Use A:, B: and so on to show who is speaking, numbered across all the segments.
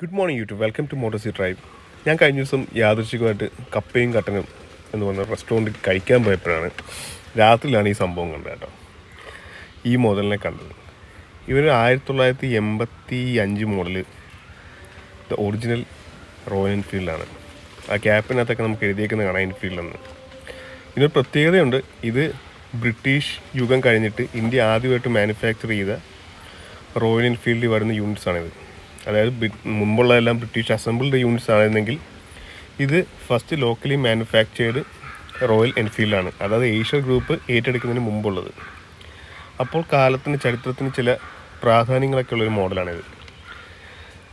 A: Good morning YouTube, welcome to മോട്ടോസി drive. ഞാൻ കഴിഞ്ഞ ദിവസം യാദൃശ്ചികമായിട്ട് കപ്പയും കട്ടനും എന്ന് പറഞ്ഞ റെസ്റ്റോറൻറ്റിൽ കഴിക്കാൻ പോയപ്പോഴാണ് രാത്രിയിലാണ് ഈ സംഭവം കണ്ടത് കേട്ടോ. ഈ മോഡലിനെ കണ്ടത് ഇവർ 1985 മോഡല് ഒറിജിനൽ റോയൽ എൻഫീൽഡാണ്. ആ ക്യാപ്പിനകത്തൊക്കെ നമുക്ക് എഴുതിയേക്കുന്നത് കാണാം എൻഫീൽഡെന്ന്. ഇതിനൊരു പ്രത്യേകതയുണ്ട്. ഇത് ബ്രിട്ടീഷ് യുഗം കഴിഞ്ഞിട്ട് ഇന്ത്യ ആദ്യമായിട്ട് മാനുഫാക്ചർ ചെയ്ത റോയൽ എൻഫീൽഡിൽ വരുന്ന യൂണിറ്റ്സാണിത്. അതായത് മുമ്പുള്ളതെല്ലാം ബ്രിട്ടീഷ് അസംബിൾഡ് യൂണിറ്റ്സ് ആയിരുന്നെങ്കിൽ ഇത് ഫസ്റ്റ് ലോക്കലി മാനുഫാക്ചേർഡ് റോയൽ എൻഫീൽഡാണ്. അതായത് എയ്ഷർ ഗ്രൂപ്പ് ഏറ്റെടുക്കുന്നതിന് മുമ്പുള്ളത്. അപ്പോൾ കാലത്തിന് ചരിത്രത്തിന് ചില പ്രാധാന്യങ്ങളൊക്കെ ഉള്ളൊരു മോഡലാണിത്.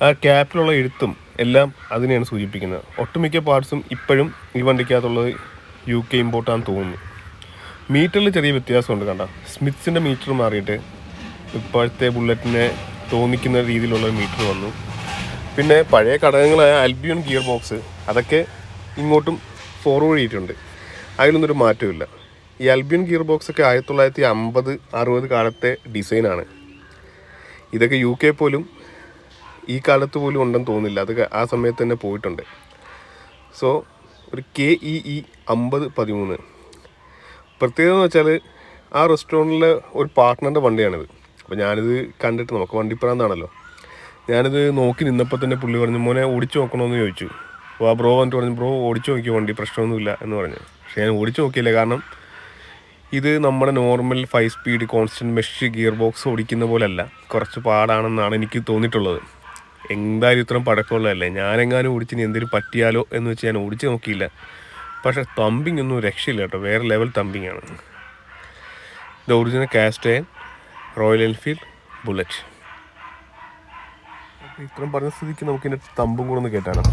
A: ആ ക്യാപ്പിലുള്ള എഴുത്തും എല്ലാം അതിനെയാണ് സൂചിപ്പിക്കുന്നത്. ഒട്ടുമിക്ക പാർട്സും ഇപ്പോഴും ഈ വണ്ടിക്കകത്തുള്ളത് UK ഇമ്പോർട്ടാണെന്ന് തോന്നുന്നു. മീറ്ററിൽ ചെറിയ വ്യത്യാസമുണ്ട്. കണ്ട, സ്മിത്സിൻ്റെ മീറ്റർ മാറിയിട്ട് ഇപ്പോഴത്തെ ബുള്ളറ്റിനെ തോന്നിക്കുന്ന രീതിയിലുള്ള മീറ്റർ വന്നു. പിന്നെ പഴയ ഘടകങ്ങളായ ആൽബിയോൺ ഗിയർ ബോക്സ് അതൊക്കെ ഇങ്ങോട്ടും ഫോർവേഡ് ചെയ്തിട്ടുണ്ട്. അതിലൊന്നൊരു മാറ്റമില്ല. ഈ ആൽബിയോൺ ഗിയർ ബോക്സൊക്കെ 1950-60 കാലത്തെ ഡിസൈനാണ്. ഇതൊക്കെ UK പോലും ഈ കാലത്ത് പോലും ഉണ്ടെന്ന് തോന്നുന്നില്ല. അത് ആ സമയത്ത് തന്നെ പോയിട്ടുണ്ട്. സോ ഒരു KEE 5013 പ്രത്യേകത എന്ന് വെച്ചാൽ ആ റെസ്റ്റോറൻറ്റിലെ ഒരു പാർട്ട്ണറിൻ്റെ വണ്ടിയാണിത്. അപ്പോൾ ഞാനിത് കണ്ടിട്ട്, നമുക്ക് വണ്ടിപ്പറാന്നാണല്ലോ, ഞാനിത് നോക്കി നിന്നപ്പോൾ തന്നെ പുള്ളി പറഞ്ഞു, മോനെ ഓടിച്ചു നോക്കണമെന്ന് ചോദിച്ചു. അപ്പോൾ ആ ബ്രോ വന്നിട്ട് പറഞ്ഞു, ബ്രോ ഓടിച്ചു നോക്കിയോ വണ്ടി, പ്രശ്നമൊന്നുമില്ല എന്ന് പറഞ്ഞു. പക്ഷേ ഞാൻ ഓടിച്ചു നോക്കിയില്ല. കാരണം ഇത് നമ്മുടെ normal 5 speed constant mesh gear box ഓടിക്കുന്ന പോലെയല്ല, കുറച്ച് പാടാണെന്നാണ് എനിക്ക് തോന്നിയിട്ടുള്ളത്. എന്തായാലും ഇത്രയും പഴക്കമുള്ളതല്ലേ, ഞാനെങ്ങാനും ഓടിച്ചിന് എന്തെങ്കിലും പറ്റിയാലോ എന്ന് വെച്ച് ഞാൻ ഓടിച്ച് നോക്കിയില്ല. പക്ഷേ തമ്പിങ് ഒന്നും രക്ഷയില്ല കേട്ടോ, വേറെ ലെവൽ തമ്പിങ് ആണ്. ഇത് original cast iron Royal Enfield bullet. അപ്പോൾ ഇത്രയും പറഞ്ഞ സ്ഥിതിക്ക് നമുക്കിതിൻ്റെ തമ്പും കൂടെ ഒന്ന് കേട്ടാലോ.